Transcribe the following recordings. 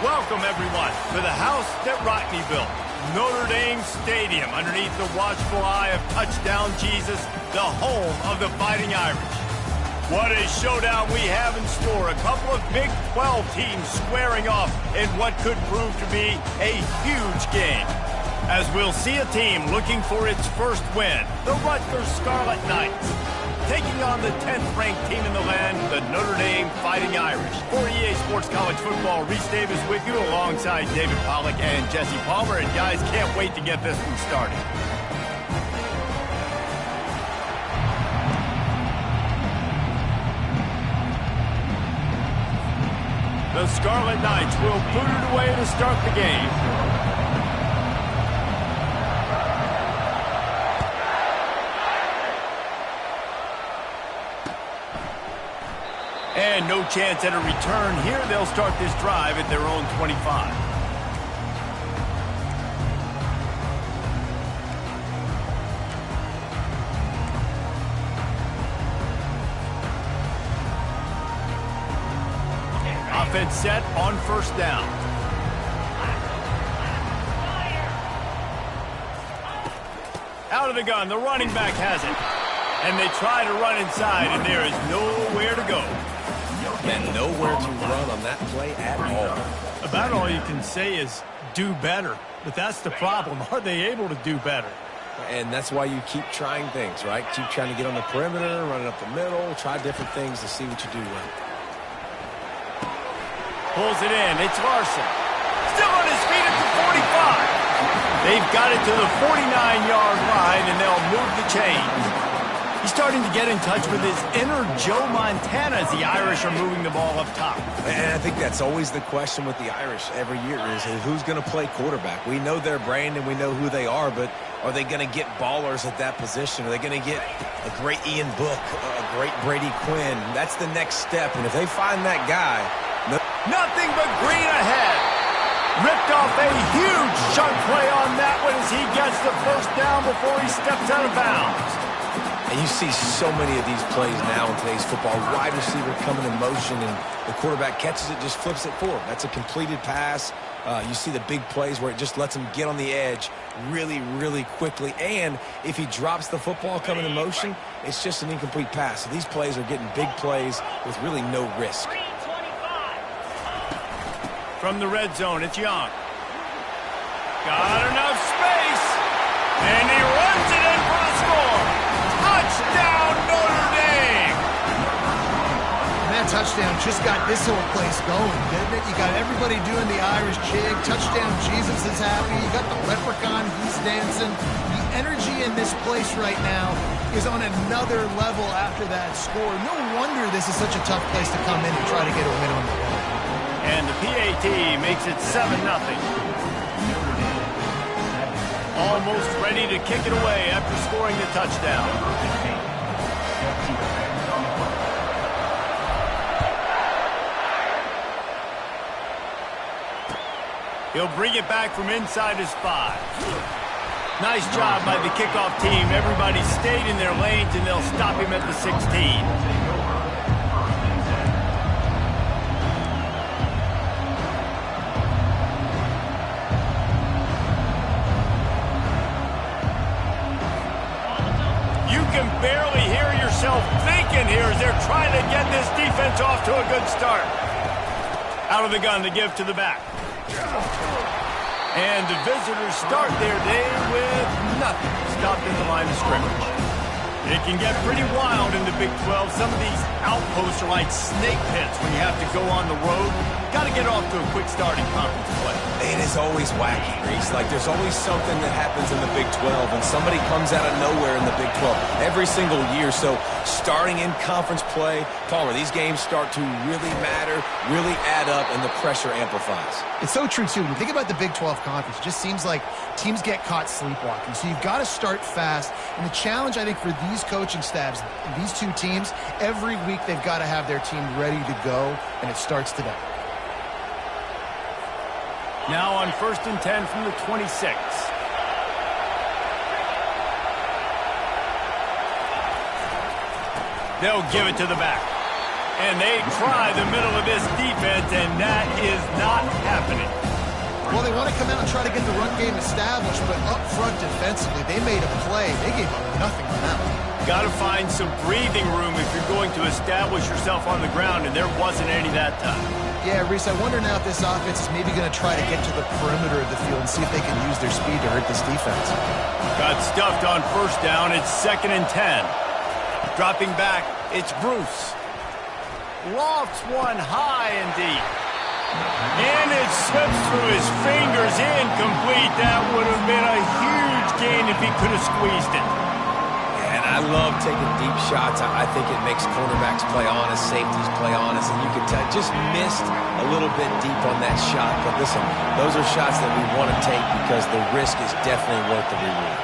Welcome, everyone, to the house that Rodney built. Notre Dame Stadium, underneath the watchful eye of Touchdown Jesus, the home of the Fighting Irish. What a showdown we have in store. A couple of Big 12 teams squaring off in what could prove to be a huge game. As we'll see a team looking for its first win, the Rutgers Scarlet Knights, taking on the 10th-ranked team in the land, the Notre Dame Fighting Irish. For EA Sports College Football, Reese Davis with you alongside David Pollack and Jesse Palmer. And guys, can't wait to get this one started. The Scarlet Knights will boot it away to start the game. And no chance at a return here. They'll start this drive at their own 25. Offense set on first down. Out of the gun, the running back has it. And they try to run inside, and there is nowhere to go. And nowhere to run on that play at all. About all you can say is do better. But that's the problem. Are they able to do better? And that's why you keep trying things, right? Keep trying to get on the perimeter, running up the middle, try different things to see what you do well. Pulls it in. It's Larson. Still on his feet at the 45. They've got it to the 49-yard line, and they'll move the chains. He's starting to get in touch with his inner Joe Montana as the Irish are moving the ball up top. And I think that's always the question with the Irish every year is who's going to play quarterback. We know their brand and we know who they are, but are they going to get ballers at that position? Are they going to get a great Ian Book, a great Brady Quinn? That's the next step, and if they find that guy... Nothing but green ahead. Ripped off a huge chunk play on that one as he gets the first down before he steps out of bounds. And you see so many of these plays now in today's football. Wide receiver coming in motion, and the quarterback catches it, just flips it forward. That's a completed pass. You see the big plays where it just lets him get on the edge really, really quickly. And if he drops the football coming in motion, it's just an incomplete pass. So these plays are getting big plays with really no risk. From the red zone, it's Young. Got enough space, and he runs it in for the score. Touchdown, Notre Dame! And that touchdown just got this whole place going, didn't it? You got everybody doing the Irish jig. Touchdown Jesus is happy. You got the leprechaun, he's dancing. The energy in this place right now is on another level after that score. No wonder this is such a tough place to come in and try to get a win on the road. And the PAT makes it 7-0. Almost ready to kick it away after scoring the touchdown. He'll bring it back from inside his 5. Nice job by the kickoff team. Everybody stayed in their lanes, and they'll stop him at the 16. Barely hear yourself thinking here as they're trying to get this defense off to a good start. Out of the gun to give to the back. And the visitors start their day with nothing. Stopped in the line of scrimmage. It can get pretty wild in the Big 12. Some of these outposts are like snake pits when you have to go on the road. Got to get off to a quick start in conference play. It is always wacky, Reese. Like, there's always something that happens in the Big 12, and somebody comes out of nowhere in the Big 12 every single year. So starting in conference play, Palmer, these games start to really matter, really add up, and the pressure amplifies. It's so true, too. When you think about the Big 12 conference, it just seems like teams get caught sleepwalking. So you've got to start fast. And the challenge, I think, for these coaching staffs, these two teams, every week they've got to have their team ready to go, and it starts today. Now on 1st and 10 from the 26. They'll give it to the back. And they try the middle of this defense, and that is not happening. Well, they want to come out and try to get the run game established, but up front defensively, they made a play. They gave up nothing on that one. Got to find some breathing room if you're going to establish yourself on the ground, and there wasn't any that time. Yeah, Reese, I wonder now if this offense is maybe going to try to get to the perimeter of the field and see if they can use their speed to hurt this defense. Got stuffed on first down. It's 2nd and 10. Dropping back, it's Bruce. Lofts one high and deep. And it slips through his fingers, incomplete. That would have been a huge gain if he could have squeezed it. And I love taking deep shots. I think it makes cornerbacks play honest, safeties play honest, and you can tell just missed a little bit deep on that shot. But listen, those are shots that we want to take because the risk is definitely worth the reward.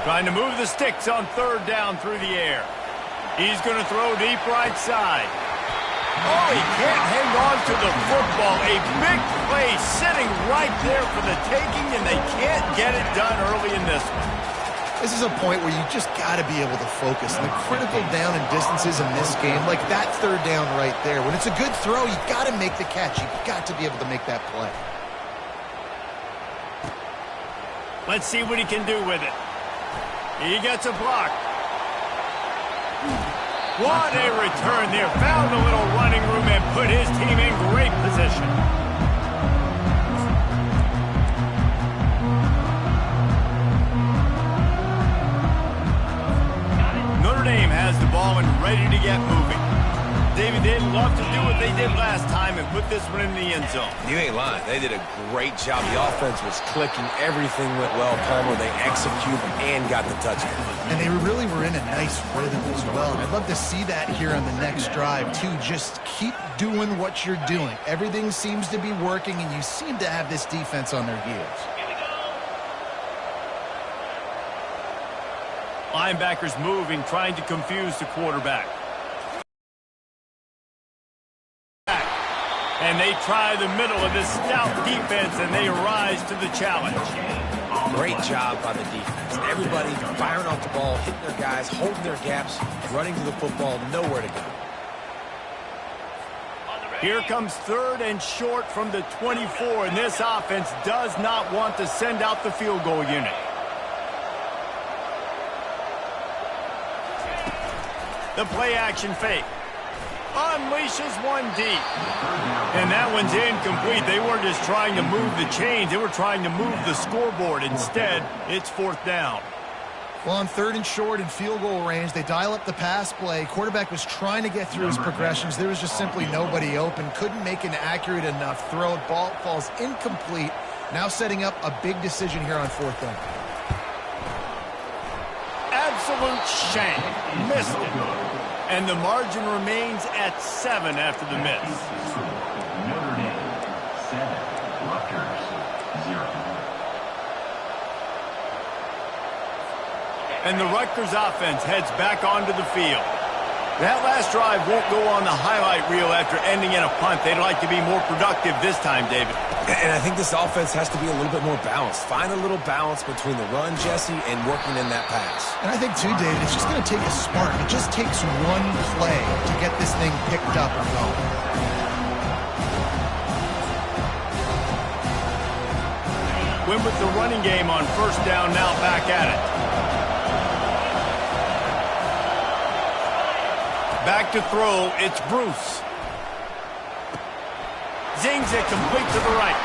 Trying to move the sticks on 3rd down through the air. He's going to throw deep right side. Oh, he can't hang on to the football. A big play sitting right there for the taking, and they can't get it done early in this one. This is a point where you just got to be able to focus. The critical down and distances in this game, like that 3rd down right there. When it's a good throw, you got to make the catch. You got to be able to make that play. Let's see what he can do with it. He gets a block. What a return there. Found a little running room and put his team in great position. Notre Dame has the ball and ready to get moving. David, they'd love to do what they did last time and put this one in the end zone. You ain't lying. They did a great job. The offense was clicking. Everything went well. Palmer, they executed and got the touchdown. And they really were in a nice rhythm as well. I'd love to see that here on the next drive, too. Just keep doing what you're doing. Everything seems to be working, and you seem to have this defense on their heels. Linebackers moving, trying to confuse the quarterback. And they try the middle of this stout defense, and they rise to the challenge. Great job by the defense. Everybody firing off the ball, hitting their guys, holding their gaps, running to the football, nowhere to go. Here comes 3rd and short from the 24, and this offense does not want to send out the field goal unit. The play action fake. Unleashes one deep. And that one's incomplete. They weren't just trying to move the chains. They were trying to move the scoreboard. Instead, it's 4th down. Well, on 3rd and short in field goal range, they dial up the pass play. Quarterback was trying to get through his progressions. There was just simply nobody open. Couldn't make an accurate enough throw. Ball falls incomplete. Now setting up a big decision here on 4th down. Absolute shank. Missed it. And the margin remains at 7 after the miss. Notre Dame 7, Rutgers 0. And the Rutgers offense heads back onto the field. That last drive won't go on the highlight reel after ending in a punt. They'd like to be more productive this time, David. And I think this offense has to be a little bit more balanced. Find a little balance between the run, Jesse, and working in that pass. And I think, too, David, it's just going to take a spark. It just takes one play to get this thing picked up and going. Win with the running game on 1st down, now back at it. Back to throw, it's Bruce. Zings it complete to the right.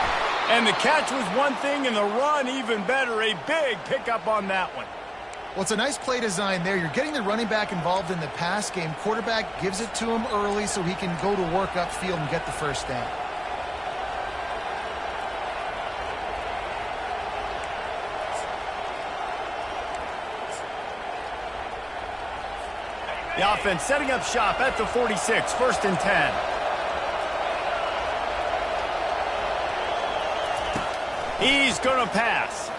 And the catch was one thing, and the run even better. A big pickup on that one. Well, it's a nice play design there. You're getting the running back involved in the pass game. Quarterback gives it to him early so he can go to work upfield and get the 1st down. The offense setting up shop at the 46, 1st and 10. He's going to pass.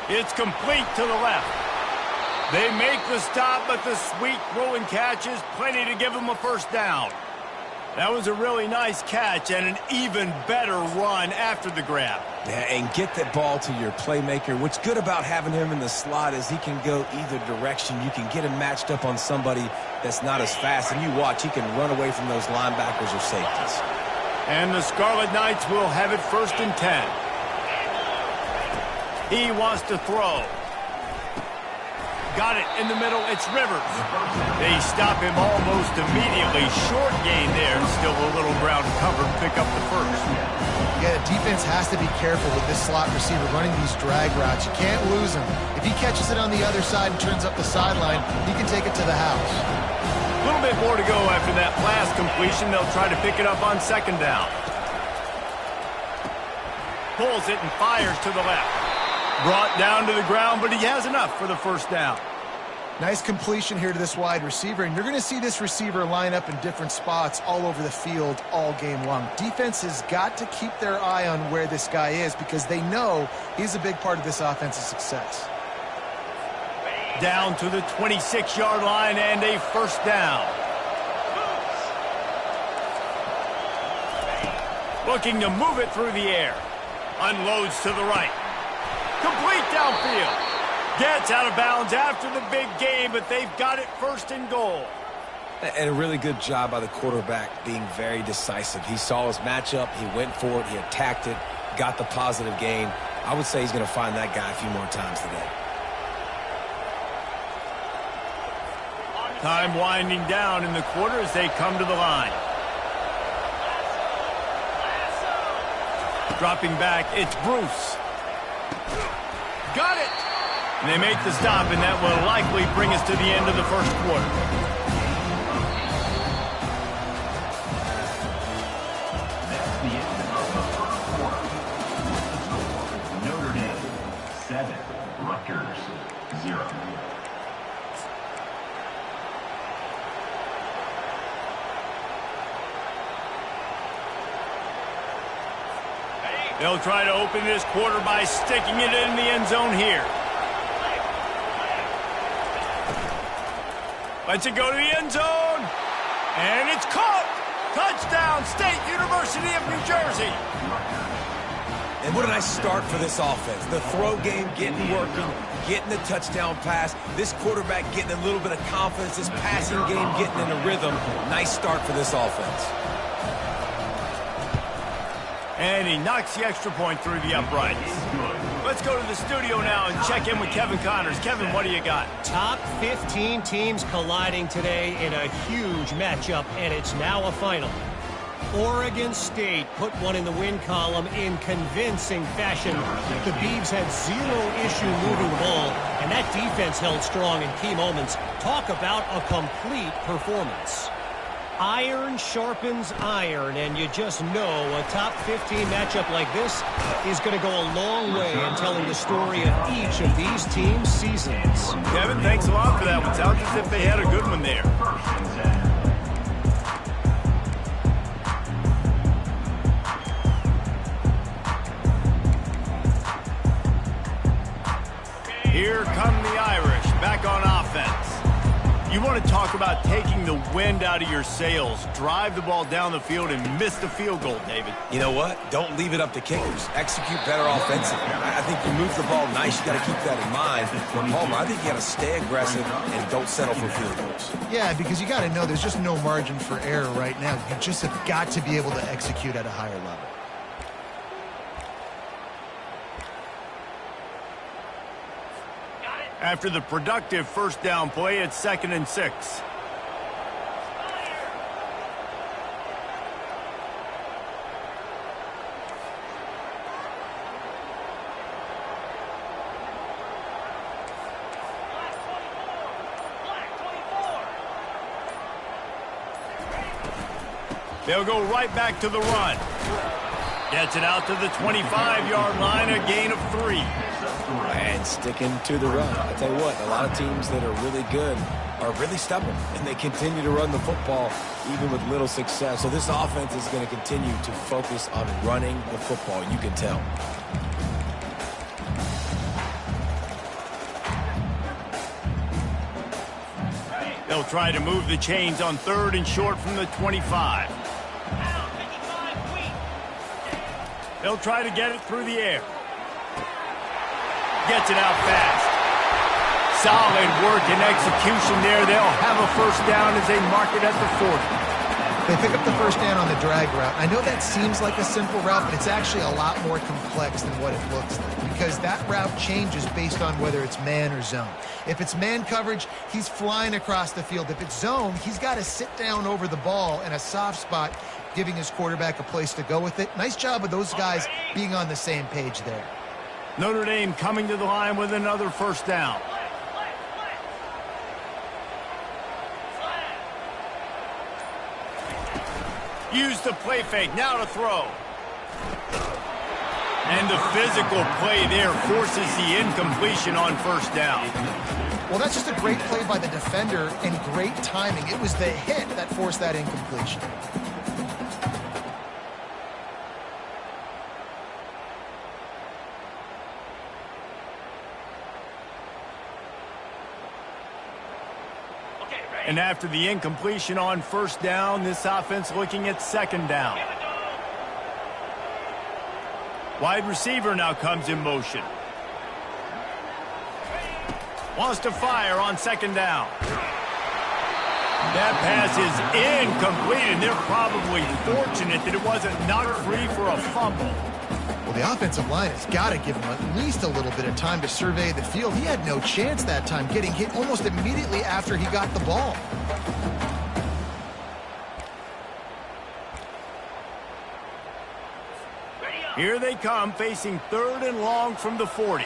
It's complete to the left. They make the stop, but the sweet throw and catch is plenty to give him a 1st down. That was a really nice catch and an even better run after the grab. Yeah, and get that ball to your playmaker. What's good about having him in the slot is he can go either direction. You can get him matched up on somebody that's not as fast, and you watch, he can run away from those linebackers or safeties. And the Scarlet Knights will have it 1st and 10. He wants to throw. Got it in the middle. It's Rivers. They stop him almost immediately. Short gain there. Still a little ground covered. Pick up the first. Yeah, the defense has to be careful with this slot receiver running these drag routes. You can't lose him. If he catches it on the other side and turns up the sideline, he can take it to the house. A little bit more to go after that last completion. They'll try to pick it up on 2nd down. Pulls it and fires to the left. Brought down to the ground, but he has enough for the 1st down. Nice completion here to this wide receiver, and you're going to see this receiver line up in different spots all over the field all game long. Defense has got to keep their eye on where this guy is because they know he's a big part of this offense's success. Down to the 26-yard line and a 1st down. Looking to move it through the air. Unloads to the right. Complete downfield. Gets out of bounds after the big game, but they've got it 1st and goal. And a really good job by the quarterback being very decisive. He saw his matchup. He went for it. He attacked it. Got the positive gain. I would say he's going to find that guy a few more times today. Time winding down in the quarter as they come to the line. Dropping back, it's Bruce. Got it! And they make the stop, and that will likely bring us to the end of the 1st quarter. That's the end of the 1st quarter. Notre Dame 7, Rutgers 0. They'll try to open this quarter by sticking it in the end zone here. Lets it go to the end zone. And it's caught. Touchdown, State University of New Jersey. And what a nice start for this offense. The throw game getting working, getting the touchdown pass. This quarterback getting a little bit of confidence. This passing game getting in a rhythm. Nice start for this offense. And he knocks the extra point through the uprights. Let's go to the studio now and check in with Kevin Connors. Kevin, what do you got? Top 15 teams colliding today in a huge matchup, and it's now a final. Oregon State put one in the win column in convincing fashion. The Beavs had zero issue moving the ball, and that defense held strong in key moments. Talk about a complete performance. Iron sharpens iron, and you just know a top 15 matchup like this is going to go a long way in telling the story of each of these teams' seasons. Kevin, thanks a lot for that one. Sounds as if they had a good one there. Here come the Irish, back on offense. You want to talk about taking the wind out of your sails. Drive the ball down the field and miss the field goal, David. You know what? Don't leave it up to kickers. Execute better offensively. I think you move the ball nice. You got to keep that in mind. For Palmer, I think you got to stay aggressive and don't settle for field goals. Yeah, because you got to know there's just no margin for error right now. You just have got to be able to execute at a higher level. After the productive 1st down play, it's 2nd and 6. They'll go right back to the run. Gets it out to the 25-yard line, a gain of 3. And sticking to the run. I tell you what, a lot of teams that are really good are really stubborn, and they continue to run the football even with little success. So this offense is going to continue to focus on running the football. You can tell. They'll try to move the chains on 3rd and short from the 25. They'll try to get it through the air. Gets it out fast. Solid work and execution there. They'll have a first down as they mark it at the 40. They pick up the first down on the drag route. I know that seems like a simple route, but it's actually a lot more complex than what it looks like because that route changes based on whether it's man or zone. If it's man coverage, he's flying across the field. If it's zone, he's got to sit down over the ball in a soft spot, giving his quarterback a place to go with it. Nice job of those guys being on the same page there. Notre Dame coming to the line with another first down. Use the play fake, now to throw. And the physical play there forces the incompletion on first down. Well, that's just a great play by the defender and great timing. It was the hit that forced that incompletion. And after the incompletion on first down, this offense looking at second down. Wide receiver now comes in motion. Wants to fire on second down. That pass is incomplete, and they're probably fortunate that it wasn't knocked free for a fumble. Well, the offensive line has got to give him at least a little bit of time to survey the field. He had no chance that time, getting hit almost immediately after he got the ball. Here they come, facing third and long from the 40.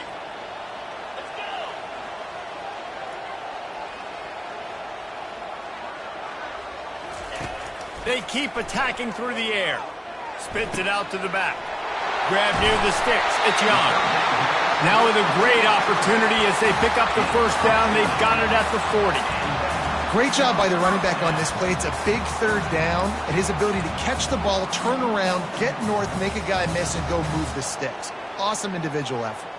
They keep attacking through the air. Spits it out to the back. Grab near the sticks. It's Young. Now with a great opportunity as they pick up the first down. They've got it at the 40. Great job by the running back on this play. It's a big third down, and his ability to catch the ball, turn around, get north, make a guy miss, and go move the sticks. Awesome individual effort.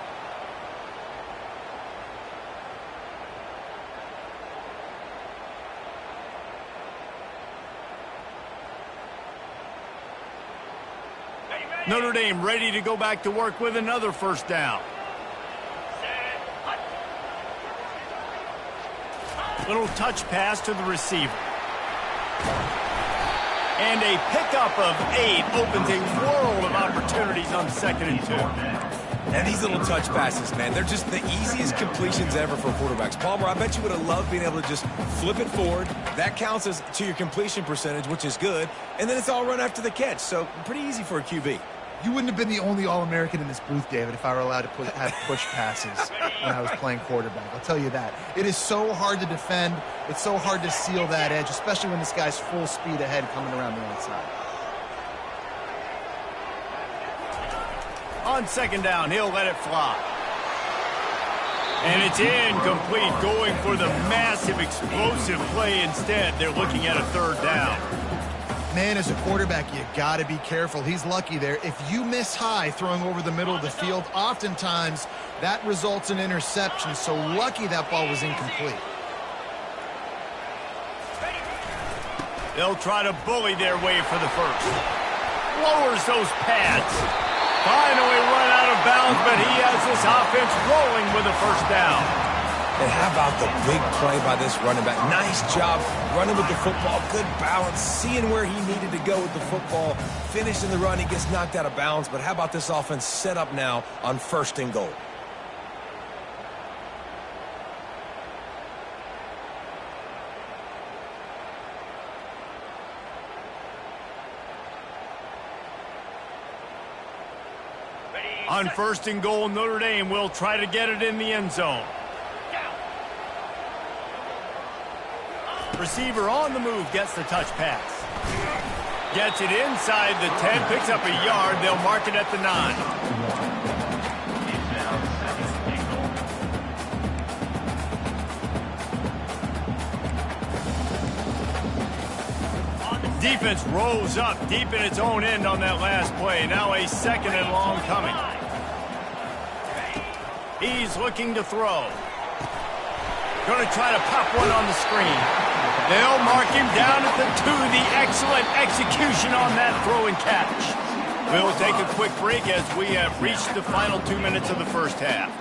Notre Dame ready to go back to work with another first down. Little touch pass to the receiver. And a pickup of 8 opens a world of opportunities on 2nd and 2. And these little touch passes, man, they're just the easiest completions ever for quarterbacks. Palmer, I bet you would have loved being able to just flip it forward. That counts as to your completion percentage, which is good. And then it's all run after the catch, so pretty easy for a QB. You wouldn't have been the only All-American in this booth, David, if I were allowed to have push passes when I was playing quarterback. I'll tell you that. It is so hard to defend. It's so hard to seal that edge, especially when this guy's full speed ahead coming around the outside. On second down, he'll let it fly. And it's incomplete, going for the massive explosive play instead. They're looking at a third down. Man, as a quarterback, you got to be careful. He's lucky there. If you miss high throwing over the middle of the field, oftentimes that results in interception. So lucky that ball was incomplete. They'll try to bully their way for the first. Lowers those pads. Finally run out of bounds, but he has this offense rolling with a first down. And how about the big play by this running back? Nice job running with the football. Good balance, seeing where he needed to go with the football. Finishing the run, he gets knocked out of bounds. But how about this offense set up now on 1st and goal? On 1st and goal, Notre Dame will try to get it in the end zone. Receiver on the move, gets the touch pass. Gets it inside the 10, picks up a yard. They'll mark it at the 9. Defense rolls up deep in its own end on that last play. Now a 2nd and long coming. He's looking to throw. Going to try to pop one on the screen. They'll mark him down at the 2. The excellent execution on that throw and catch. We'll take a quick break as we have reached the final 2 minutes of the first half.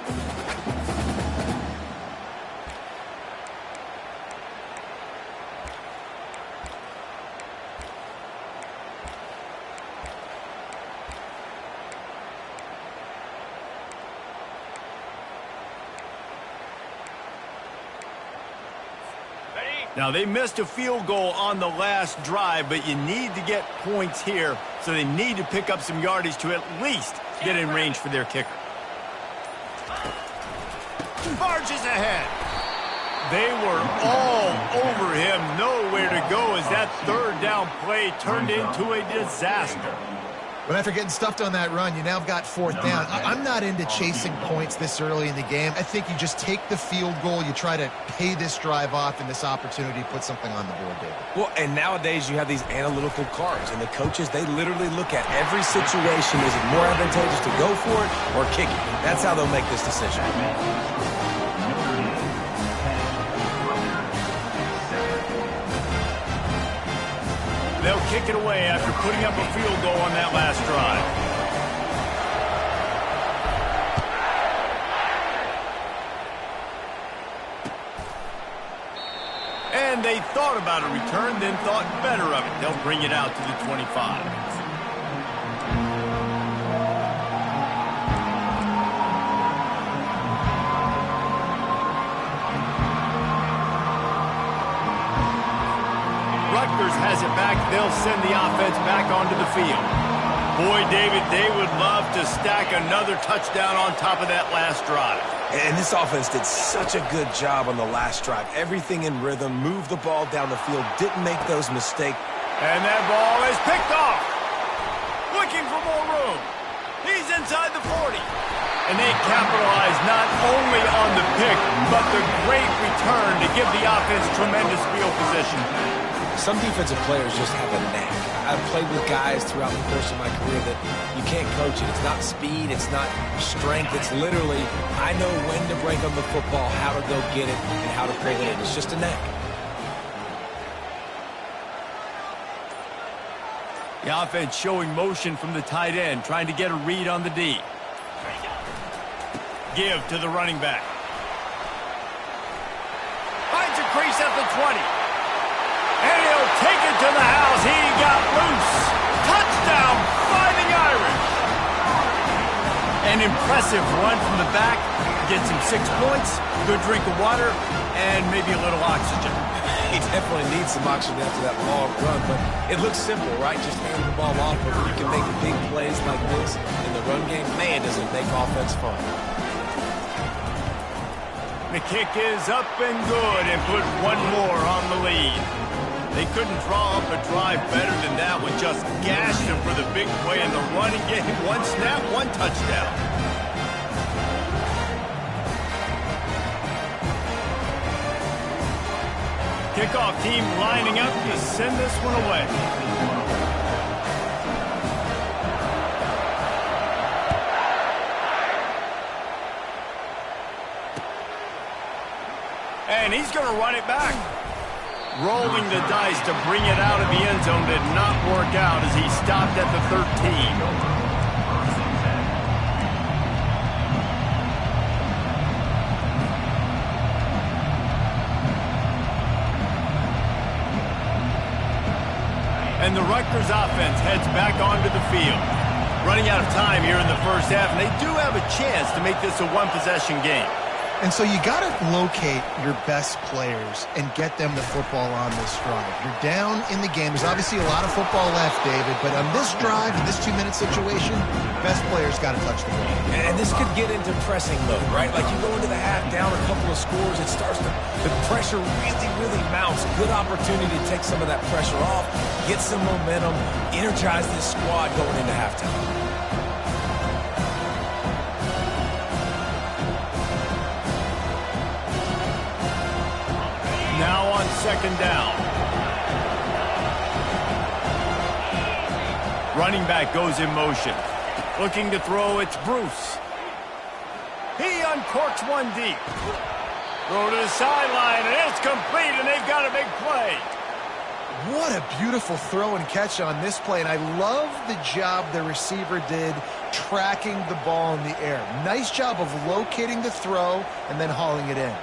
Now, they missed a field goal on the last drive, but you need to get points here, so they need to pick up some yardage to at least get in range for their kicker. Barges ahead. They were all over him, nowhere to go as that third down play turned into a disaster. But after getting stuffed on that run, you now have got fourth down. I'm not into chasing points this early in the game. I think you just take the field goal, you try to pay this drive off, and this opportunity to put something on the board, David. Well, and nowadays you have these analytical cards, and the coaches, they literally look at every situation. Is it more advantageous to go for it or kick it? That's how they'll make this decision. They'll kick it away after putting up a field goal on that last drive. And they thought about a return, then thought better of it. They'll bring it out to the 25. Rutgers has it back. They'll send the offense back onto the field. Boy, David, they would love to stack another touchdown on top of that last drive. And this offense did such a good job on the last drive. Everything in rhythm, moved the ball down the field, didn't make those mistakes. And that ball is picked off. Looking for more room. He's inside the 40. And they capitalize not only on the pick, but the great return to give the offense tremendous field position. Some defensive players just have a knack. I've played with guys throughout the course of my career that you can't coach it. It's not speed, it's not strength. It's literally, I know when to break on the football, how to go get it, and how to create it. It's just a knack. The offense showing motion from the tight end, trying to get a read on the D. Give to the running back. Finds a crease at the 20. And he'll take it to the house. He got loose. Touchdown, Fighting Irish. An impressive run from the back. Gets him 6 points, good drink of water, and maybe a little oxygen. He definitely needs some oxygen after that long run, but it looks simple, right? Just hand the ball off, but when you can make big plays like this in the run game, man, does it make offense fun. The kick is up and good and put one more on the lead. They couldn't draw up a drive better than that one. Just gashed him for the big play in the running game. One snap, one touchdown. Kickoff team lining up to send this one away. And he's going to run it back. Rolling the dice to bring it out of the end zone did not work out as he stopped at the 13. And the Rutgers offense heads back onto the field. Running out of time here in the first half, and they do have a chance to make this a one-possession game. And so you got to locate your best players and get them the football on this drive. You're down in the game. There's obviously a lot of football left, David, but on this drive, in this 2-minute situation, best players got to touch the ball. And this could get into pressing mode, right? Like you go into the half down a couple of scores, it starts to, the pressure really mounts. Good opportunity to take some of that pressure off, get some momentum, energize this squad going into halftime. Now on second down. Running back goes in motion. Looking to throw, it's Bruce. He uncorks one deep. Throw to the sideline, and it's complete, and they've got a big play. What a beautiful throw and catch on this play, and I love the job the receiver did tracking the ball in the air. Nice job of locating the throw and then hauling it in.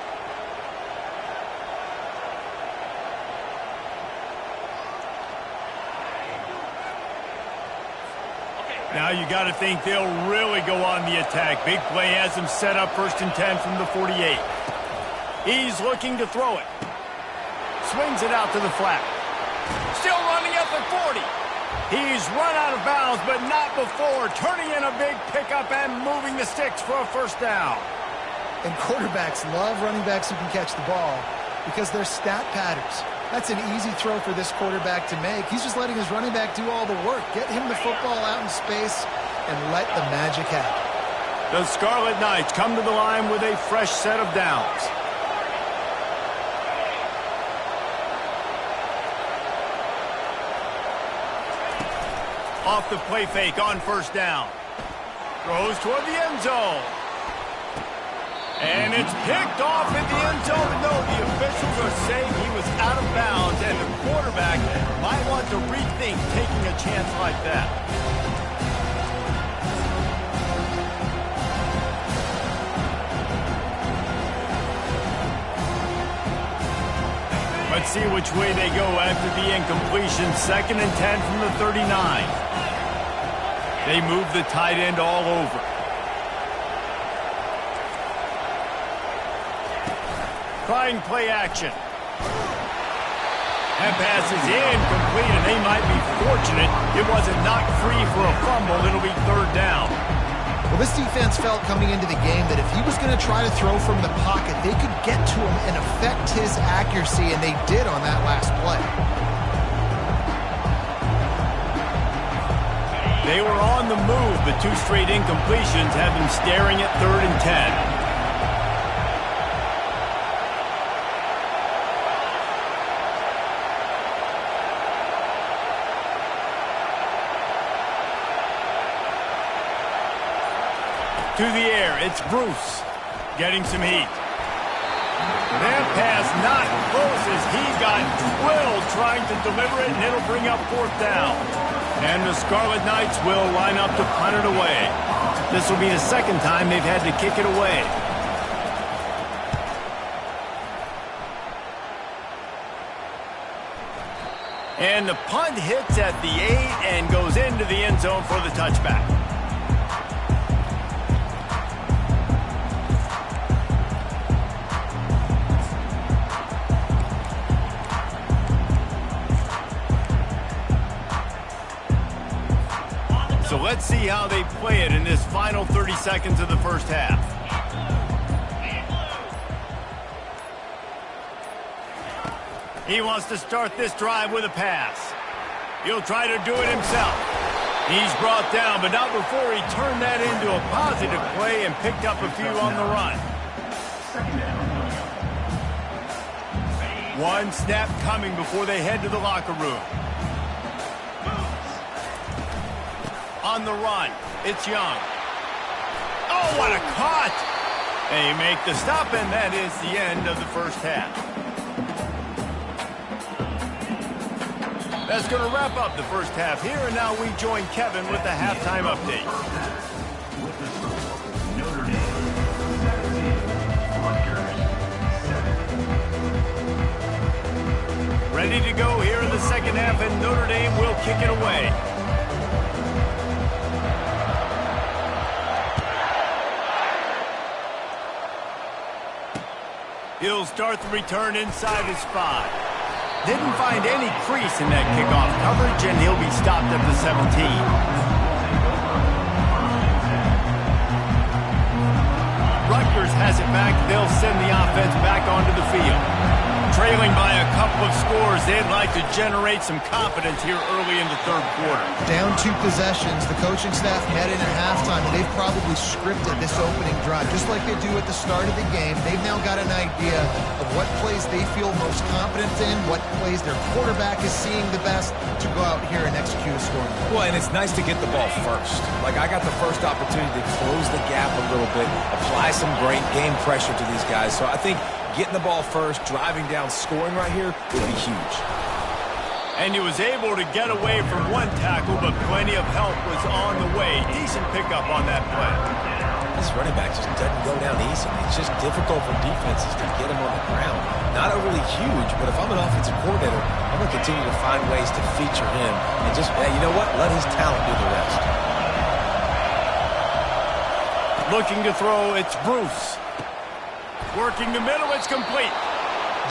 Now you got to think they'll really go on the attack. Big play has him set up 1st and 10 from the 48. He's looking to throw it. Swings it out to the flat. Still running up at 40. He's run out of bounds, but not before. Turning in a big pickup and moving the sticks for a 1st down. And quarterbacks love running backs who can catch the ball because they're stat patterns. That's an easy throw for this quarterback to make. He's just letting his running back do all the work. Get him the football out in space and let the magic happen. The Scarlet Knights come to the line with a fresh set of downs. Off the play fake on 1st down. Throws toward the end zone. And it's picked off in the end zone. No, the officials are saying he was out of bounds, and the quarterback might want to rethink taking a chance like that. Let's see which way they go after the incompletion. 2nd and 10 from the 39. They move the tight end all over. Trying play action. That pass is incomplete, and they might be fortunate it wasn't knocked free for a fumble. It'll be 3rd down. Well, this defense felt coming into the game that if he was going to try to throw from the pocket, they could get to him and affect his accuracy, and they did on that last play. They were on the move, but 2 straight incompletions have them staring at 3rd and 10. To the air, it's Bruce getting some heat. That pass not close as he got drilled trying to deliver it, and it'll bring up 4th down. And the Scarlet Knights will line up to punt it away. This will be the 2nd time they've had to kick it away. And the punt hits at the 8 and goes into the end zone for the touchback. So let's see how they play it in this final 30 seconds of the 1st half. He wants to start this drive with a pass. He'll try to do it himself. He's brought down, but not before he turned that into a positive play and picked up a few on the run. 1 snap coming before they head to the locker room. On the run, it's Young. Oh, what a cut! They make the stop, and that is the end of the 1st half. That's going to wrap up the 1st half here, and now we join Kevin with the halftime update. With the score, Notre Dame 17, Rutgers 7. Ready to go here in the 2nd half, and Notre Dame will kick it away. He'll start the return inside his 5. Didn't find any crease in that kickoff coverage, and he'll be stopped at the 17. Rutgers has it back. They'll send the offense back onto the field. Trailing by a couple of scores, they'd like to generate some confidence here early in the 3rd quarter. Down 2 possessions, the coaching staff met in at halftime, and they've probably scripted this opening drive. Just like they do at the start of the game, they've now got an idea of what plays they feel most confident in, what plays their quarterback is seeing the best to go out here and execute a scoring. Well, and it's nice to get the ball first. Like, I got the first opportunity to close the gap a little bit, apply some great game pressure to these guys. So I think getting the ball first, driving down, scoring right here would be huge. And he was able to get away from one tackle, but plenty of help was on the way. Decent pickup on that play. This running back just doesn't go down easily. It's just difficult for defenses to get him on the ground. Not overly huge, but if I'm an offensive coordinator, I'm going to continue to find ways to feature him and just, you know what, let his talent do the rest. Looking to throw, it's Bruce. Working the middle, it's complete.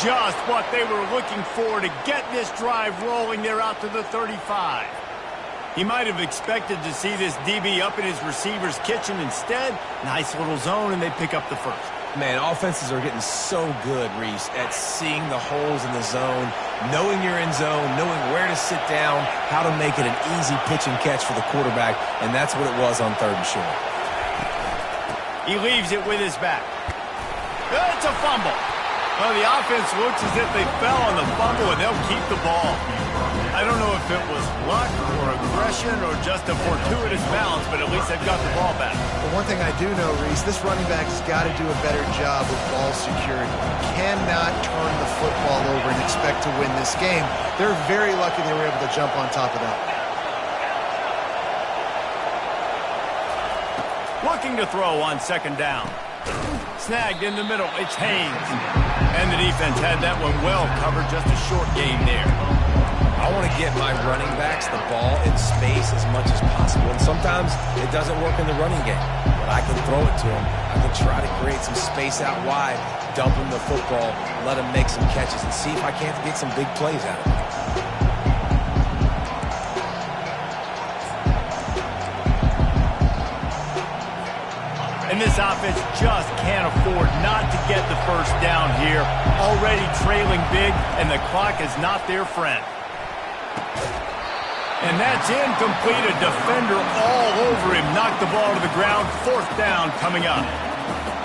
Just what they were looking for to get this drive rolling there out to the 35. He might have expected to see this DB up in his receiver's kitchen. Instead, nice little zone, and they pick up the first. Man, offenses are getting so good, Reese, at seeing the holes in the zone, knowing you're in zone, knowing where to sit down, how to make it an easy pitch and catch for the quarterback, and that's what it was on 3rd and short. He leaves it with his back. It's a fumble. Well, the offense looks as if they fell on the fumble, and they'll keep the ball. I don't know if it was luck or aggression or just a fortuitous bounce, but at least they've got the ball back. But one thing I do know, Reese, this running back has got to do a better job with ball security. Cannot turn the football over and expect to win this game. They're very lucky they were able to jump on top of that. Looking to throw on 2nd down. Snagged in the middle. It's Haynes. And the defense had that one well covered. Just a short game there. I want to get my running backs the ball in space as much as possible. And sometimes it doesn't work in the running game. But I can throw it to them. I can try to create some space out wide, dump them the football, let them make some catches, and see if I can't get some big plays out of it. And this offense just can't afford not to get the first down here. Already trailing big, and the clock is not their friend. And that's incomplete. A defender all over him. Knocked the ball to the ground. 4th down coming up.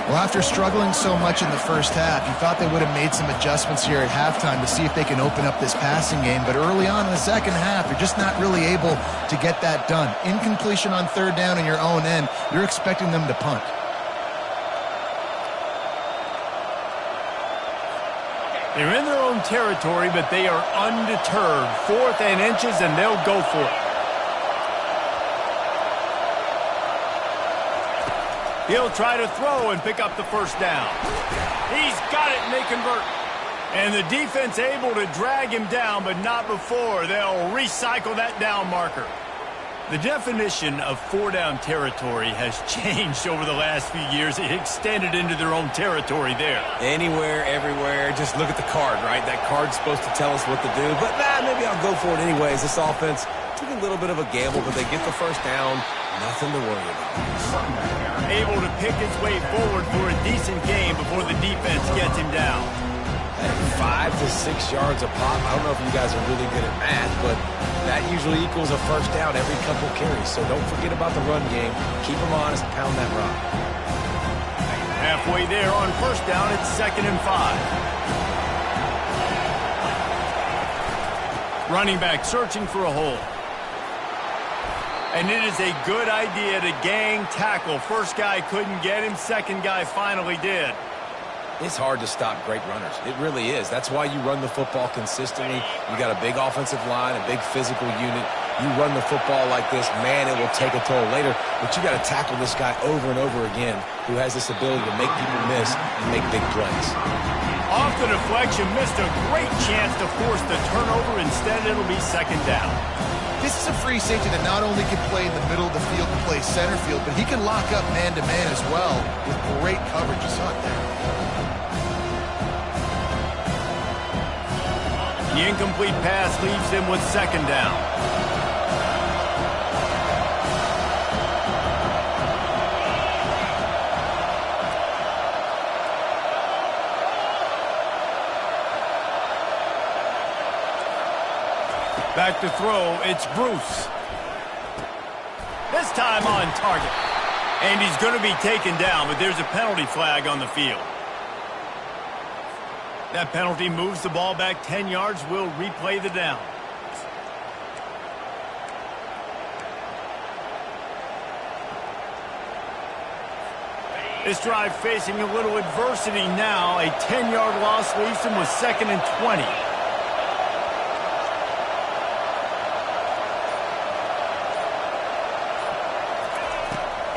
Well, after struggling so much in the first half, you thought they would have made some adjustments here at halftime to see if they can open up this passing game. But early on in the second half, you're just not really able to get that done. Incompletion on 3rd down in your own end, you're expecting them to punt. They're in their own territory, but they are undeterred. 4th and inches, and they'll go for it. He'll try to throw and pick up the first down. He's got it, and they convert. And the defense able to drag him down, but not before. They'll recycle that down marker. The definition of 4-down territory has changed over the last few years. It extended into their own territory there. Anywhere, everywhere, just look at the card, right? That card's supposed to tell us what to do, but maybe I'll go for it anyways. This offense took a little bit of a gamble, but they get the first down. Nothing to worry about. Able to pick his way forward for a decent game before the defense gets him down. 5 to 6 yards a pop. I don't know if you guys are really good at math, but that usually equals a first down every couple carries. So don't forget about the run game. Keep them honest, pound that rock. Halfway there on 1st down, it's 2nd and 5. Running back searching for a hole. And it is a good idea to gang tackle. First guy couldn't get him. Second guy finally did. It's hard to stop great runners. It really is. That's why you run the football consistently. You got a big offensive line, a big physical unit. You run the football like this, man, it will take a toll later. But you got to tackle this guy over and over again who has this ability to make people miss and make big plays. Off the deflection, missed a great chance to force the turnover. Instead, it'll be 2nd down. This is a free safety that not only can play in the middle of the field and play center field, but he can lock up man-to-man as well with great coverage. You saw it there. The incomplete pass leaves him with 2nd down. Back to throw, it's Bruce. This time on target. And he's going to be taken down, but there's a penalty flag on the field. That penalty moves the ball back 10 yards. We'll replay the down. This drive facing a little adversity now. A 10-yard loss leaves him with 2nd and 20.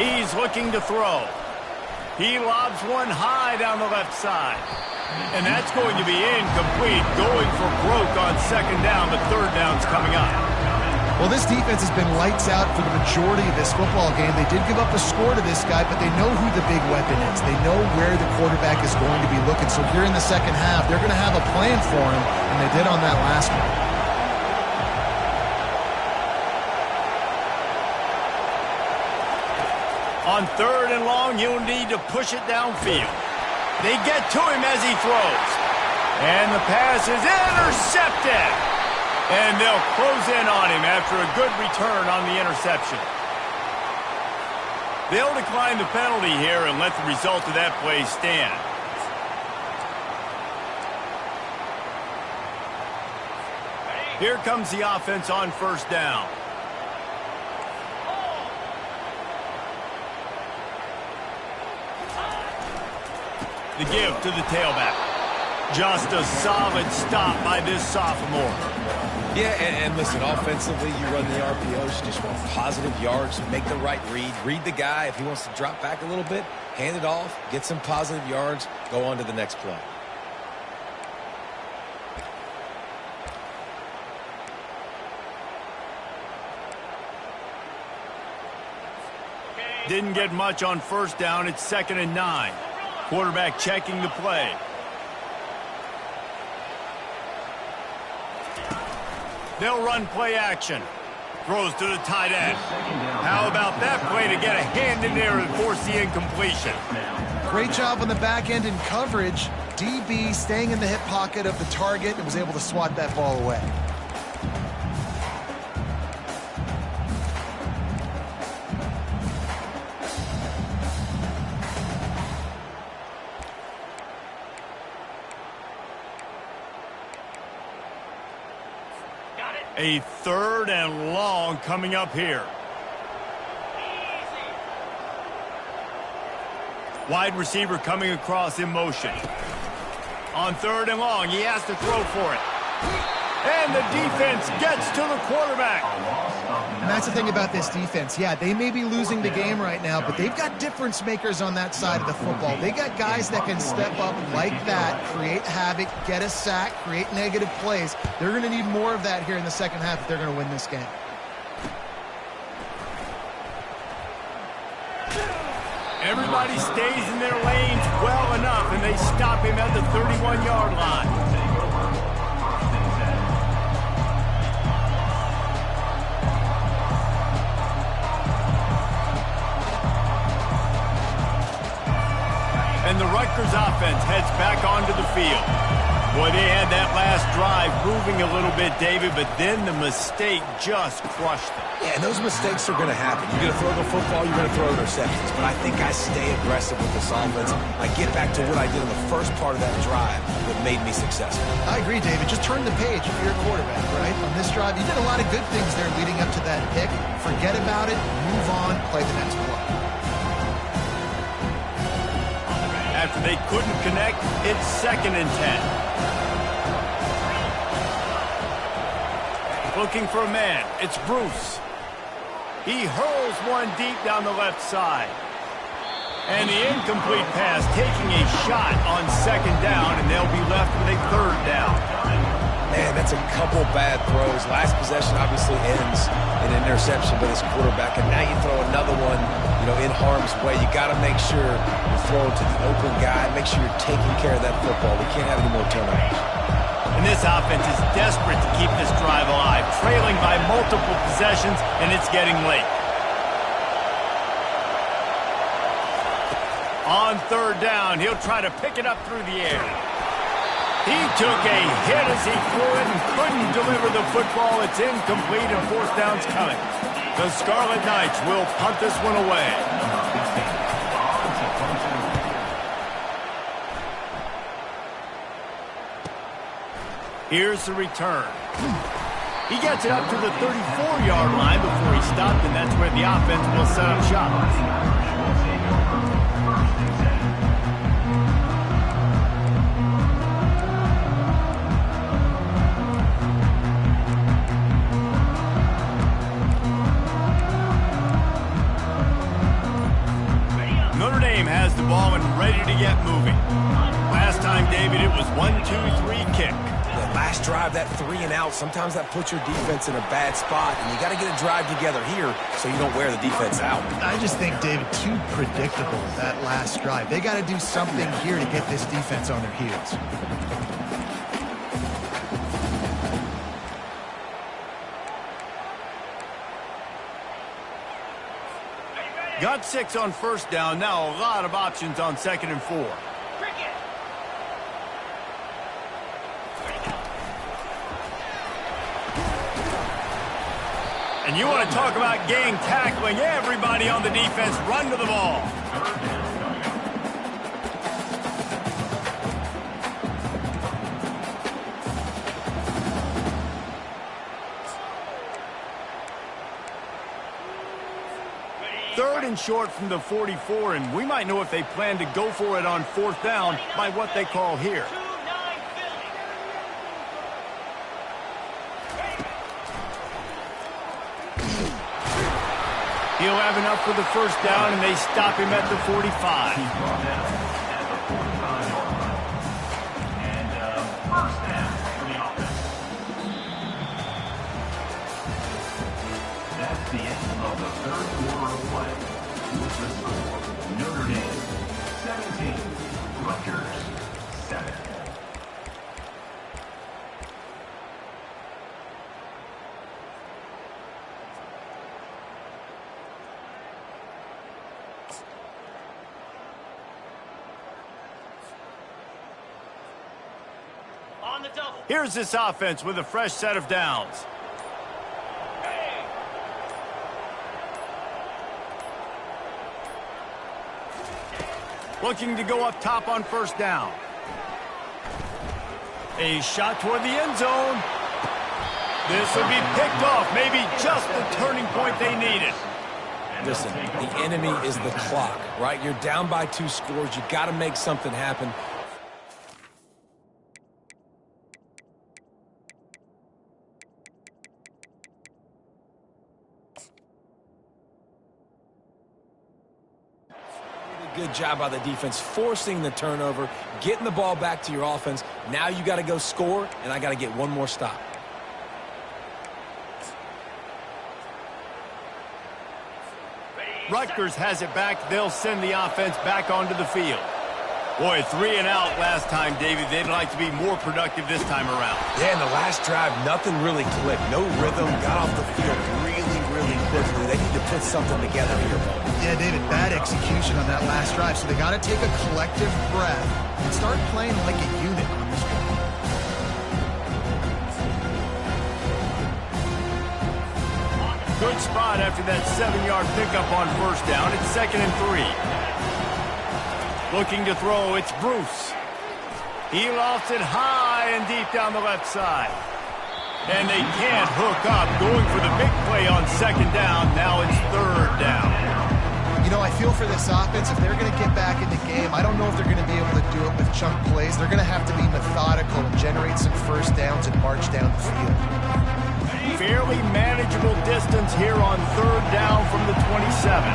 He's looking to throw. He lobs one high down the left side. And that's going to be incomplete, going for broke on second down, but third down's coming up. Well, this defense has been lights out for the majority of this football game. They did give up a score to this guy, but they know who the big weapon is. They know where the quarterback is going to be looking. So here in the second half, they're going to have a plan for him, and they did on that last one. On third and long, you'll need to push it downfield. They get to him as he throws. And the pass is intercepted. And they'll close in on him after a good return on the interception. They'll decline the penalty here and let the result of that play stand. Here comes the offense on first down. The give to the tailback. Just a solid stop by this sophomore. Yeah, and listen, offensively, you run the RPOs, you just want positive yards, make the right read the guy. If he wants to drop back a little bit, hand it off, get some positive yards, go on to the next play. Didn't get much on first down. It's 2nd and 9. Quarterback checking the play. They'll run play action. Throws to the tight end. How about that play to get a hand in there and force the incompletion? Great job on the back end in coverage. DB staying in the hip pocket of the target and was able to swat that ball away. A 3rd and long coming up here. Wide receiver coming across in motion. On 3rd and long, he has to throw for it. And the defense gets to the quarterback. And that's the thing about this defense. Yeah, they may be losing the game right now, but they've got difference makers on that side of the football. They got guys that can step up like that, create havoc, get a sack, create negative plays. They're going to need more of that here in the second half if they're going to win this game. Everybody stays in their lanes well enough, and they stop him at the 31-yard line. And the Rutgers offense heads back onto the field. Boy, they had that last drive moving a little bit, David, but then the mistake just crushed them. Yeah, and those mistakes are going to happen. You're going to throw the football, you're going to throw interceptions. But I think I stay aggressive with this offense. I get back to what I did in the first part of that drive that made me successful. I agree, David. Just turn the page if you're a quarterback, right? On this drive, you did a lot of good things there leading up to that pick. Forget about it, move on, play the next play. After they couldn't connect, it's 2nd and 10. Looking for a man. It's Bruce. He hurls one deep down the left side. And the incomplete pass taking a shot on 2nd down, and they'll be left with a 3rd down. Man, that's a couple bad throws. Last possession obviously ends in an interception by this quarterback, and now you throw another one, in harm's way. You got to make sure you throw it to the open guy. Make sure you're taking care of that football. We can't have any more turnovers. And this offense is desperate to keep this drive alive, trailing by multiple possessions, and it's getting late. On 3rd down, he'll try to pick it up through the air. He took a hit as he threw it and couldn't deliver the football. It's incomplete and 4th down's coming. The Scarlet Knights will punt this one away. Here's the return. He gets it up to the 34-yard line before he stopped, and that's where the offense will set up shop. It was 1-2-3 kick. The last drive, that 3 and out, sometimes that puts your defense in a bad spot, and you got to get a drive together here so you don't wear the defense out. I just think, David, too predictable, that last drive. They got to do something here to get this defense on their heels. Got 6 on first down. Now a lot of options on 2nd and 4. And you want to talk about gang tackling. Everybody on the defense run to the ball. Third and short from the 44, and we might know if they plan to go for it on 4th down by what they call here. He'll have enough for the first down, and they stop him at the 45. And first down for the offense. That's the end of the third quarter of play. With the score, Notre Dame 17, Rutgers 7. Here's this offense with a fresh set of downs. Looking to go up top on first down. A shot toward the end zone. This will be picked off. Maybe just the turning point they needed. Listen, the enemy is the clock, right? You're down by 2 scores. You got to make something happen. Good job by the defense, forcing the turnover, getting the ball back to your offense. Now you got to go score, and I got to get one more stop. Rutgers has it back. They'll send the offense back onto the field. Boy, 3 and out last time, David. They'd like to be more productive this time around. Yeah, in the last drive, nothing really clicked. No rhythm, got off the field really quickly. They need to put something together here. Yeah, David, bad execution on that last drive. So they got to take a collective breath and start playing like a unit on this one. Good spot after that 7-yard pickup on first down. It's 2nd and 3. Looking to throw, it's Bruce. He lofts it high and deep down the left side. And they can't hook up. Going for the big play on 2nd down. Now it's 3rd down. You know, I feel for this offense, if they're going to get back in the game, I don't know if they're going to be able to do it with chunk plays. They're going to have to be methodical and generate some first downs and march down the field. Fairly manageable distance here on 3rd down from the 27.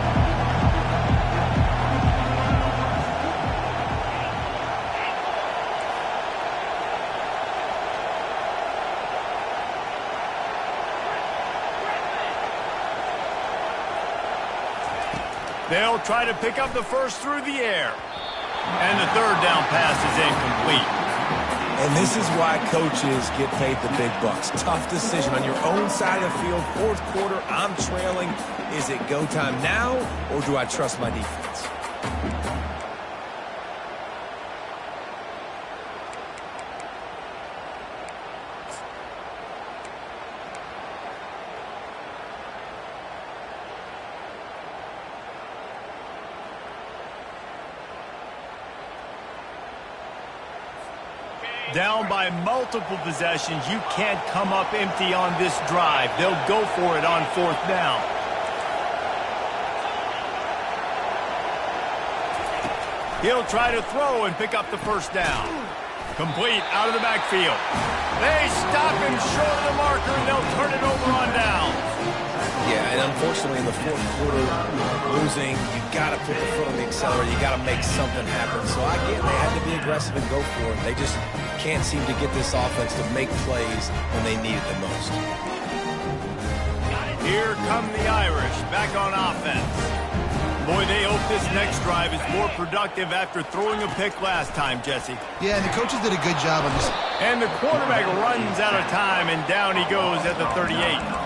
They'll try to pick up the first through the air. And the 3rd down pass is incomplete. And this is why coaches get paid the big bucks. Tough decision on your own side of the field. 4th quarter, I'm trailing. Is it go time now, or do I trust my defense? Down by multiple possessions, you can't come up empty on this drive. They'll go for it on 4th down. He'll try to throw and pick up the first down. Complete out of the backfield. They stop him short of the marker, and they'll turn it over on down. Yeah, and unfortunately in the fourth quarter, losing, you got to put the foot on the accelerator. You got to make something happen. So again, they had to be aggressive and go for it. They just can't seem to get this offense to make plays when they need it the most. Here come the Irish back on offense. Boy, they hope this next drive is more productive after throwing a pick last time, Jesse. Yeah, and the coaches did a good job on this. And the quarterback runs out of time, and down he goes at the 38.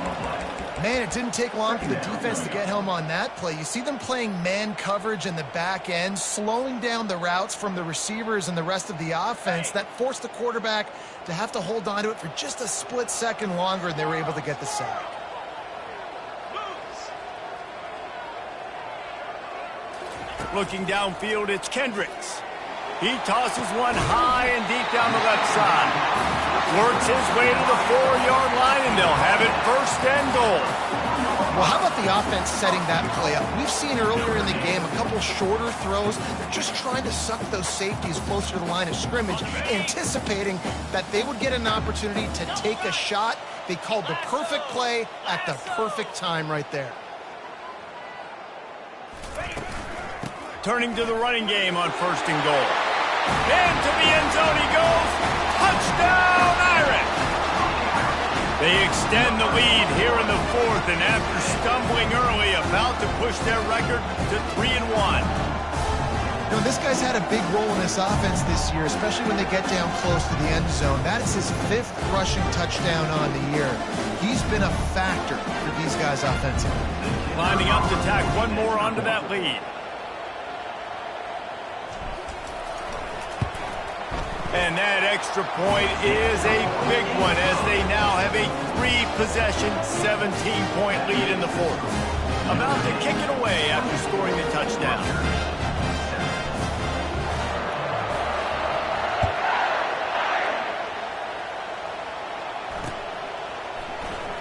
Man, it didn't take long for the defense to get home on that play. You see them playing man coverage in the back end, slowing down the routes from the receivers and the rest of the offense. That forced the quarterback to have to hold on to it for just a split second longer, and they were able to get the sack. Looking downfield, it's Kendricks. He tosses one high and deep down the left side. Works his way to the 4-yard line, and they'll have it first and goal. Well, how about the offense setting that play up? We've seen earlier in the game a couple shorter throws. They're just trying to suck those safeties closer to the line of scrimmage, anticipating that they would get an opportunity to take a shot. They called the perfect play at the perfect time right there. Turning to the running game on first and goal. Into the end zone he goes. Touchdown, Irish! They extend the lead here in the fourth, and after stumbling early, about to push their record to 3-1. You know, this guy's had a big role in this offense this year, especially when they get down close to the end zone. That is his 5th rushing touchdown on the year. He's been a factor for these guys offensively. Lining up to tack one more onto that lead. And that extra point is a big one as they now have a 3-possession, 17-point lead in the fourth. About to kick it away after scoring the touchdown.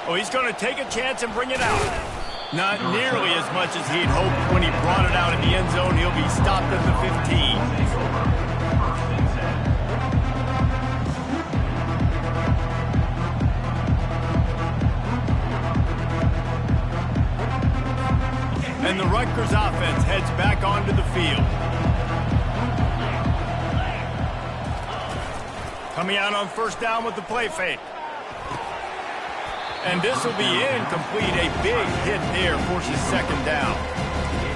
Oh, he's going to take a chance and bring it out. Not nearly as much as he'd hoped when he brought it out in the end zone. He'll be stopped at the 15. And the Rutgers offense heads back onto the field. Coming out on first down with the play fake. And this will be incomplete. A big hit there forces second down.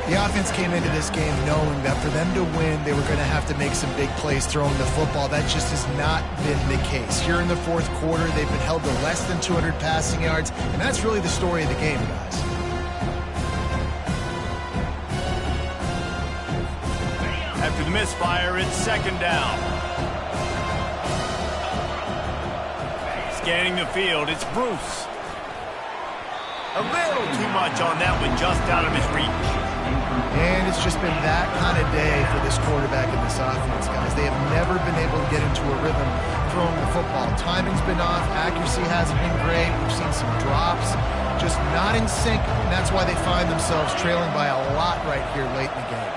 The offense came into this game knowing that for them to win, they were going to have to make some big plays throwing the football. That just has not been the case. Here in the fourth quarter, they've been held to less than 200 passing yards, and that's really the story of the game, guys. After the misfire, it's second down. Scanning the field, it's Bruce. A little too much on that one, just out of his reach. And it's just been that kind of day for this quarterback and this offense, guys. They have never been able to get into a rhythm throwing the football. Timing's been off. Accuracy hasn't been great. We've seen some drops. Just not in sync, and that's why they find themselves trailing by a lot right here late in the game.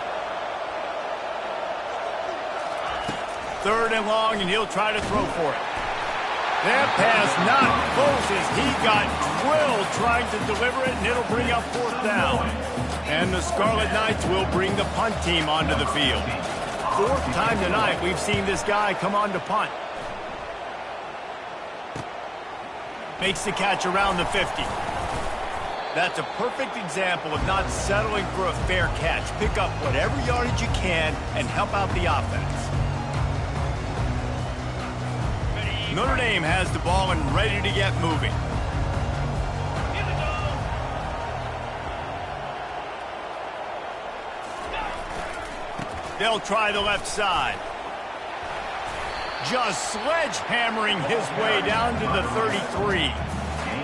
Third and long, and he'll try to throw for it. That pass not close as he got drilled trying to deliver it, and it'll bring up fourth down. And the Scarlet Knights will bring the punt team onto the field. 4th time tonight we've seen this guy come on to punt. Makes the catch around the 50. That's a perfect example of not settling for a fair catch. Pick up whatever yardage you can and help out the offense. Notre Dame has the ball and ready to get moving. They'll try the left side. Just sledgehammering his way down to the 33.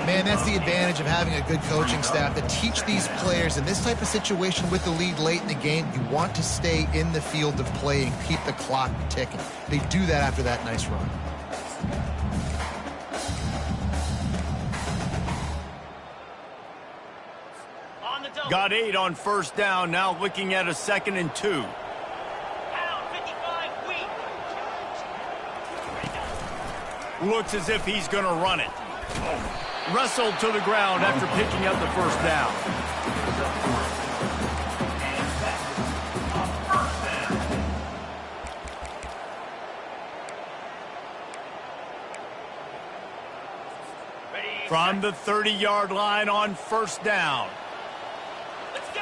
Man, that's the advantage of having a good coaching staff to teach these players in this type of situation with the lead late in the game. You want to stay in the field of play and keep the clock ticking. They do that after that nice run. Got 8 on first down, now looking at a 2nd and 2. Looks as if he's going to run it. wrestled to the ground after picking up the first down. From the 30-yard line on first down. Let's go.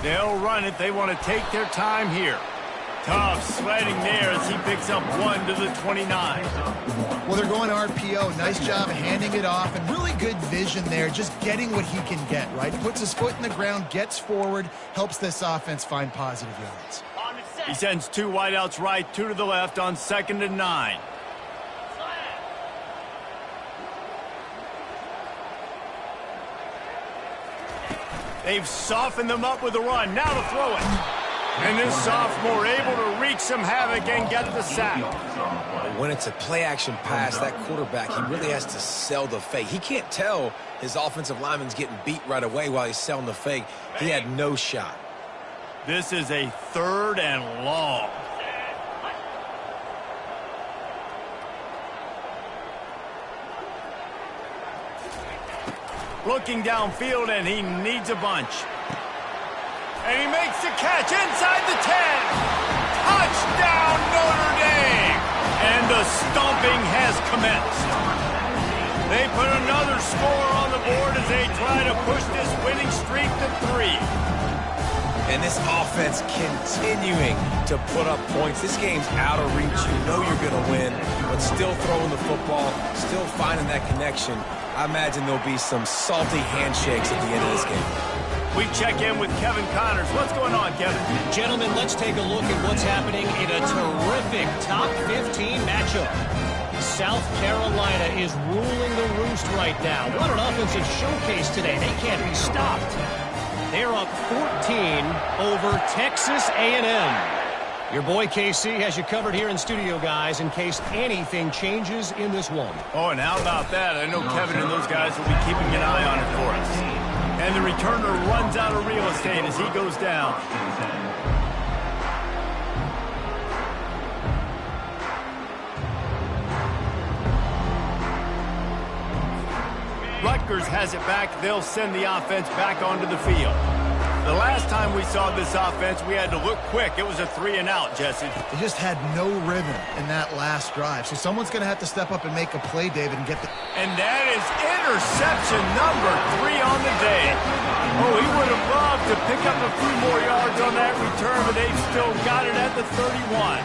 They'll run it. They want to take their time here. Tough sledding there as he picks up 1 to the 29. Well, they're going RPO. Nice job handing it off, and really good vision there, just getting what he can get, right? Puts his foot in the ground, gets forward, helps this offense find positive yards. He sends 2 wideouts right, 2 to the left on 2nd and 9. They've softened them up with a run. Now to throw it. And this sophomore able to wreak some havoc and get the sack. When it's a play-action pass, that quarterback, he really has to sell the fake. He can't tell his offensive lineman's getting beat right away while he's selling the fake. He had no shot. This is a 3rd and long. Looking downfield, and he needs a bunch. And he makes the catch inside the 10. Touchdown, Notre Dame! And the stomping has commenced. They put another score on the board as they try to push this winning streak to 3. And this offense continuing to put up points. This game's out of reach. You know you're going to win, but still throwing the football, still finding that connection. I imagine there'll be some salty handshakes at the end of this game. We check in with Kevin Connors. What's going on, Kevin? Gentlemen, let's take a look at what's happening in a terrific top 15 matchup. South Carolina is ruling the roost right now. What an offensive showcase today. They can't be stopped. They're up 14 over Texas A&M. Your boy KC has you covered here in studio, guys, in case anything changes in this one. Oh, and how about that? I know Kevin and those guys will be keeping an eye on it for us. And the returner runs out of real estate as he goes down. Rutgers has it back. They'll send the offense back onto the field. The last time we saw this offense, we had to look quick. It was a 3-and-out, Jesse. They just had no rhythm in that last drive. So someone's going to have to step up and make a play, David, and get the... And that is interception number 3 on the day. Oh, he would have loved to pick up a few more yards on that return, but they've still got it at the 31.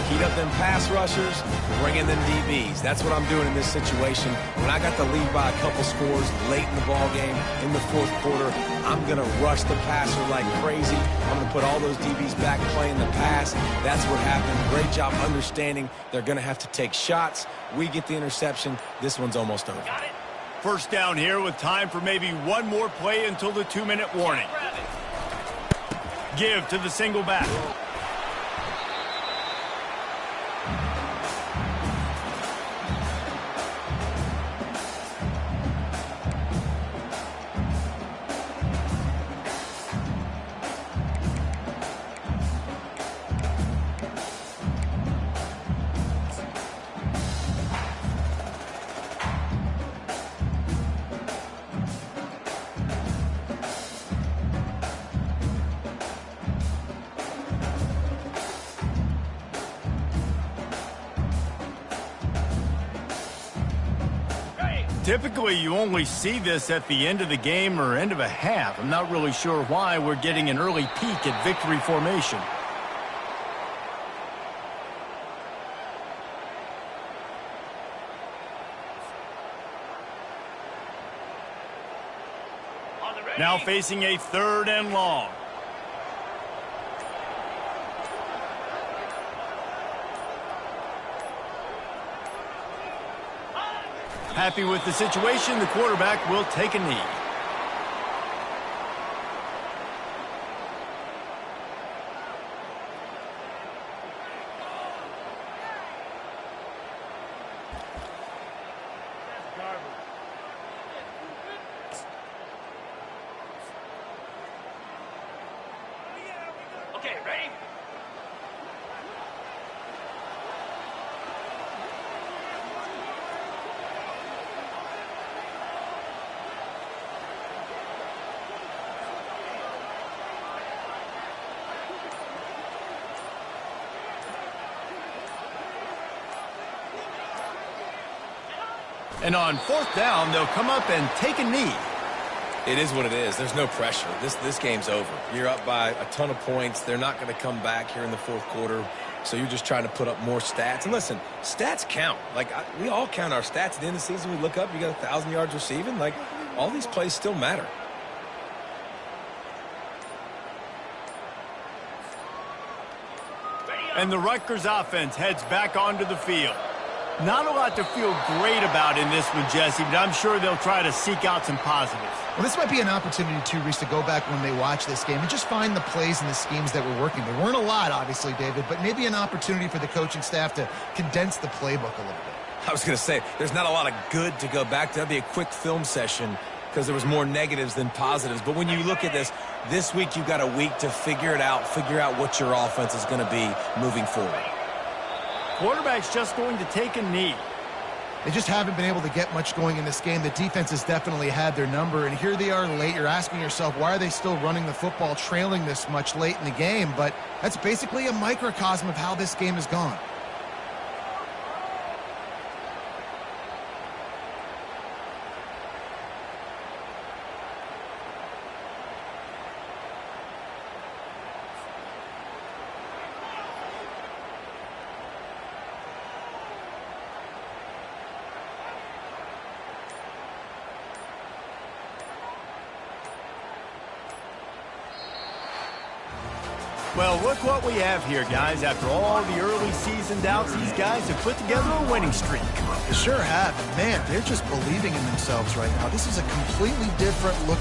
Heat up them pass rushers, bring in them DBs. That's what I'm doing in this situation. When I got the lead by a couple scores late in the ball game, in the 4th quarter, I'm going to rush the passer like crazy. I'm going to put all those DBs back playing the pass. That's what happened. Great job understanding they're going to have to take shots. We get the interception. This one's almost over. Got it. First down here with time for maybe one more play until the 2-minute warning. Give to the single back. Typically, you only see this at the end of the game or end of a half. I'm not really sure why we're getting an early peek at victory formation. Now facing a 3rd and long. Happy with the situation, the quarterback will take a knee. Okay, ready? And on fourth down, they'll come up and take a knee. It is what it is. There's no pressure. This game's over. You're up by a ton of points. They're not going to come back here in the fourth quarter. So you're just trying to put up more stats. And listen, stats count. Like, we all count our stats. At the end of the season, we look up, you got 1,000 yards receiving. Like, all these plays still matter. And the Rutgers offense heads back onto the field. Not a lot to feel great about in this one, Jesse, but I'm sure they'll try to seek out some positives. Well, this might be an opportunity, too, Reese, to go back when they watch this game and just find the plays and the schemes that were working. There weren't a lot, obviously, David, but maybe an opportunity for the coaching staff to condense the playbook a little bit. I was going to say, there's not a lot of good to go back to. That'd be a quick film session because there was more negatives than positives. But when you look at this week you've got a week to figure it out, figure out what your offense is going to be moving forward. Quarterback's just going to take a knee. They just haven't been able to get much going in this game. The defense has definitely had their number, and here they are late. You're asking yourself, why are they still running the football, trailing this much late in the game? But that's basically a microcosm of how this game has gone. Well, look what we have here, guys. After all the early season doubts, these guys have put together a winning streak. They sure have. And man, they're just believing in themselves right now. This is a completely different look